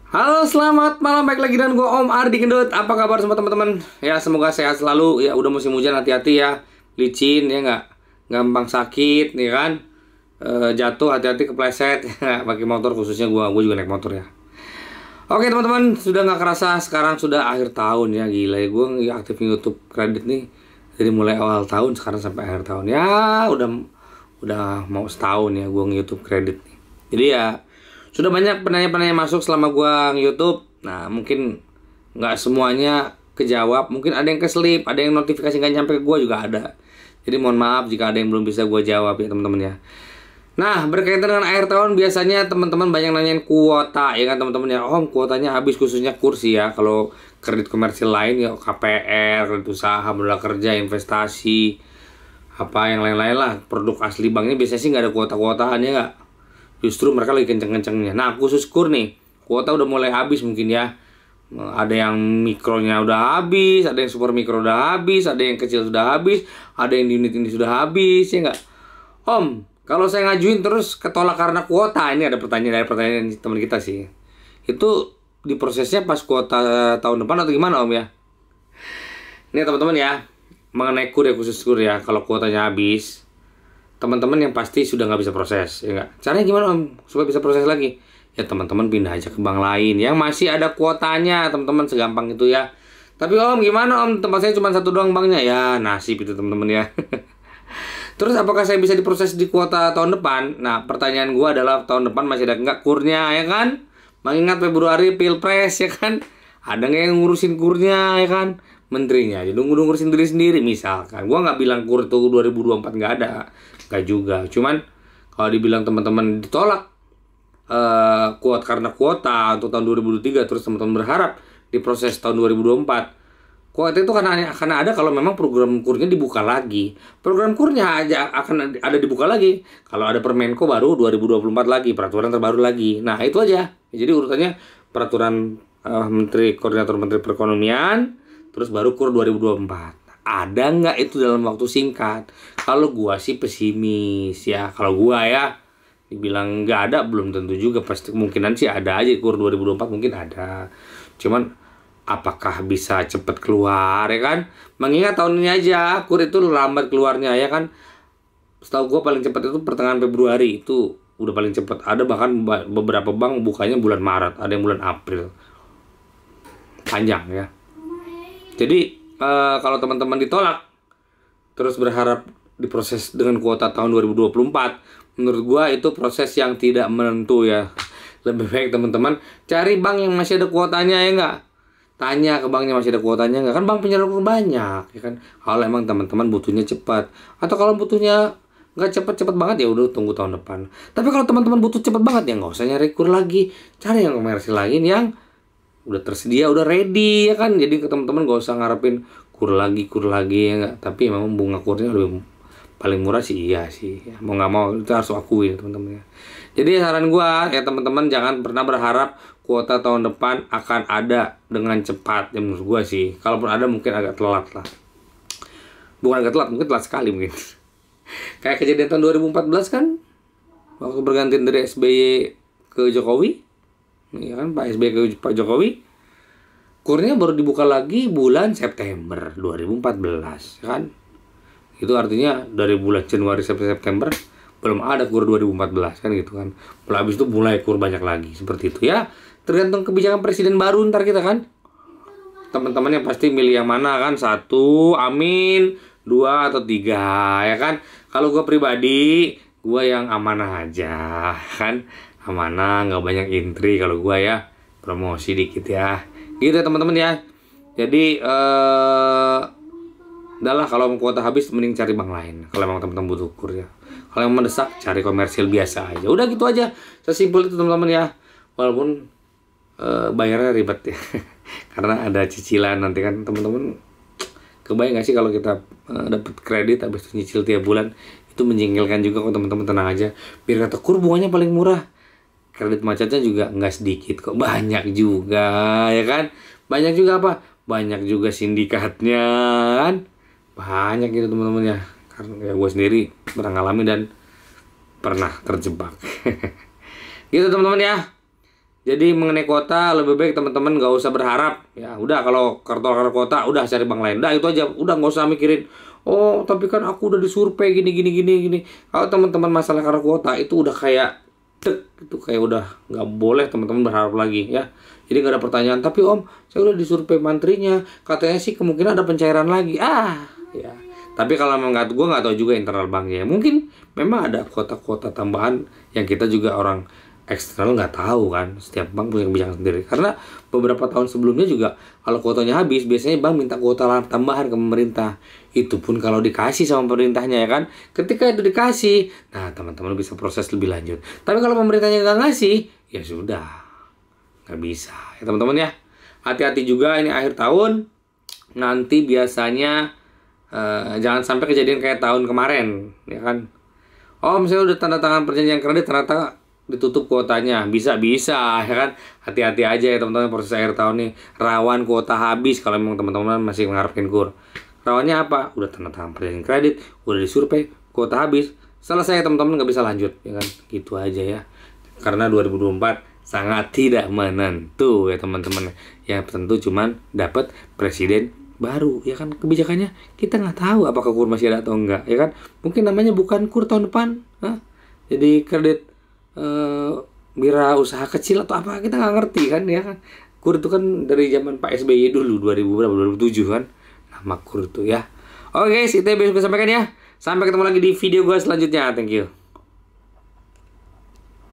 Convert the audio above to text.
Halo, selamat malam. Baik lagi dengan gue Om Ardi Gendut. Apa kabar semua teman-teman? Ya, semoga sehat selalu. Ya, udah musim hujan, hati-hati ya. Licin ya nggak? Gampang sakit, ya kan? Jatuh, hati-hati kepleset. Pakai motor khususnya gue juga naik motor ya. Oke teman-teman, sudah nggak kerasa sekarang sudah akhir tahun ya. Gila ya, gue aktif YouTube kredit nih dari mulai awal tahun sekarang sampai akhir tahun. Ya, udah mau setahun ya gue nge-YouTube kredit nih. Jadi ya sudah banyak penanya-penanya masuk selama gua nge-YouTube. Nah, mungkin nggak semuanya kejawab. Mungkin ada yang keselip, ada yang notifikasi nggak nyampe ke gua juga ada. Jadi mohon maaf jika ada yang belum bisa gua jawab ya teman-teman ya. Nah, berkaitan dengan akhir tahun biasanya teman-teman banyak nanyain kuota ya kan teman-teman ya. Oh, kuotanya habis khususnya kursi ya. Kalau kredit komersil lain ya KPR, kredit usaha, modal kerja, investasi, apa yang lain-lain lah. Produk asli banknya biasanya sih nggak ada kuota-kuotaan ya nggak. Justru mereka lagi kenceng-kencengnya. Nah, khusus KUR nih, kuota udah mulai habis mungkin ya. Ada yang mikronya udah habis, ada yang super mikro udah habis, ada yang kecil sudah habis, ada yang di unit ini sudah habis, ya nggak? Om, kalau saya ngajuin terus ketolak karena kuota, ini ada pertanyaan teman kita sih. Itu diprosesnya pas kuota tahun depan atau gimana Om ya? Ini teman-teman ya, mengenai KUR ya, khusus KUR ya, kalau kuotanya habis, teman-teman yang pasti sudah nggak bisa proses ya nggak. Caranya gimana Om supaya bisa proses lagi? Ya teman-teman pindah aja ke bank lain yang masih ada kuotanya, teman-teman, segampang itu ya. Tapi Om gimana Om, tempat saya cuma satu doang banknya. Ya nasib itu teman-teman ya. Terus apakah saya bisa diproses di kuota tahun depan? Nah, pertanyaan gua adalah tahun depan masih ada nggak kurnya ya kan? Mengingat Februari Pilpres ya kan? Ada nggak yang ngurusin kurnya ya kan? Menterinya jadi ngurusin diri sendiri misalkan. Gua nggak bilang kur itu 2024 nggak ada, nggak juga. Cuman kalau dibilang teman-teman ditolak kuot karena kuota untuk tahun 2023, terus teman-teman berharap diproses tahun 2024. Kuota itu karena ada kalau memang program kurnya dibuka lagi. Program kurnya aja akan ada dibuka lagi kalau ada Permenko baru 2024 lagi, peraturan terbaru lagi. Nah, itu aja. Jadi urutannya peraturan Koordinator Menteri Perekonomian, terus baru KUR 2024. Ada nggak itu dalam waktu singkat? Kalau gua sih pesimis ya. Kalau gua ya dibilang nggak ada belum tentu juga, pasti kemungkinan sih ada aja KUR 2024 mungkin ada. Cuman apakah bisa cepet keluar ya kan? Mengingat tahun ini aja KUR itu lambat keluarnya ya kan. Setahu gua paling cepat itu pertengahan Februari, itu udah paling cepat. Ada bahkan beberapa bank bukanya bulan Maret, ada yang bulan April. Panjang ya. Jadi kalau teman-teman ditolak terus berharap diproses dengan kuota tahun 2024, menurut gua itu proses yang tidak menentu ya. Lebih baik teman-teman cari bank yang masih ada kuotanya ya enggak. Tanya ke banknya masih ada kuotanya enggak, kan bank penyalur banyak ya kan. Kalau emang teman-teman butuhnya cepat, atau kalau butuhnya nggak cepet-cepet banget ya udah tunggu tahun depan. Tapi kalau teman-teman butuh cepet banget ya nggak usah nyari KUR lagi, cari yang komersil lain yang udah tersedia, udah ready ya kan. Jadi ke teman-teman gak usah ngarepin KUR lagi ya enggak. Tapi memang bunga KURnya lebih paling murah sih, iya sih ya, mau nggak mau itu harus akui ya teman-teman ya. Jadi saran gua ya teman-teman, jangan pernah berharap kuota tahun depan akan ada dengan cepat ya menurut gua sih. Kalaupun ada mungkin agak telat lah. Bukan agak telat, mungkin telat sekali mungkin. Kayak kejadian tahun 2014 kan, waktu bergantian dari SBY ke Jokowi ya kan, Pak SBY ke Pak Jokowi, KURnya baru dibuka lagi bulan September 2014 kan. Itu artinya dari bulan Januari sampai September belum ada KUR 2014 kan gitu kan. Lalu habis itu mulai KUR banyak lagi seperti itu ya. Tergantung kebijakan presiden baru ntar kita kan. Teman-teman yang pasti milih yang mana kan, satu, amin, dua atau tiga ya kan. Kalau gue pribadi, gue yang amanah aja kan. Amanah, nggak banyak intri kalau gue ya. Promosi dikit ya. Gitu ya teman-teman ya. Jadi udahlah, kalau mau kuota habis mending cari bank lain. Kalau emang teman-teman butuh KUR ya. Kalau yang mendesak cari komersil biasa aja. Udah gitu aja. Sesimpel itu teman-teman ya. Walaupun bayarnya ribet ya. Karena ada cicilan nanti kan teman-teman. Kebayang gak sih kalau kita dapat kredit habis itu nyicil tiap bulan? Itu menjengkelkan juga kok teman-teman, tenang aja. Biar kata KUR bunganya paling murah. Kredit macetnya juga nggak sedikit kok, banyak juga ya kan. Banyak juga apa? Banyak juga sindikatnya kan. Banyak gitu teman-teman ya. Karena ya gue sendiri pernah ngalamin dan pernah terjebak. Gitu teman-teman ya. Jadi mengenai kuota lebih baik teman-teman nggak usah berharap. Ya udah, kalau kartu kuota udah cari bank lain. Udah itu aja. Udah nggak usah mikirin. Oh tapi kan aku udah disurvei gini. Kalau teman-teman masalah kartu kuota itu udah kayak itu kayak udah nggak boleh teman-teman berharap lagi ya. Jadi nggak ada pertanyaan. Tapi om, saya udah disurvei menterinya. Katanya sih kemungkinan ada pencairan lagi. Ya. Tapi kalau memang gue nggak tahu juga internal banknya. Mungkin memang ada kuota-kuota tambahan yang kita juga orang eksternal nggak tahu kan. Setiap bank punya kebijakan sendiri. Karena beberapa tahun sebelumnya juga kalau kuotanya habis, biasanya bank minta kuota tambahan ke pemerintah. Itu pun kalau dikasih sama pemerintahnya ya kan. Ketika itu dikasih, nah teman-teman bisa proses lebih lanjut. Tapi kalau pemerintahnya nggak ngasih, ya sudah, nggak bisa. Ya teman-teman ya, hati-hati juga ini akhir tahun. Nanti biasanya jangan sampai kejadian kayak tahun kemarin, ya kan. Misalnya udah tanda tangan perjanjian kredit ternyata ditutup kuotanya, bisa ya kan. Hati-hati aja ya teman-teman, proses akhir tahun nih rawan kuota habis kalau memang teman-teman masih mengharapkan kur. Rawannya apa? Udah tanda tangan perjanjian kredit, udah disurvei, kuota habis, selesai teman-teman, nggak bisa lanjut ya kan. Gitu aja ya, karena 2024 sangat tidak menentu ya teman-teman. Yang tentu cuman dapat presiden baru ya kan. Kebijakannya kita nggak tahu apakah kur masih ada atau enggak ya kan. Mungkin namanya bukan kur tahun depan, jadi kredit wira usaha kecil atau apa, kita nggak ngerti kan ya kan. Kur itu kan dari zaman Pak SBY dulu 2007 kan nama kur itu ya. Oke guys, itu yang bisa gue sampaikan ya. Sampai ketemu lagi di video gue selanjutnya. Thank you.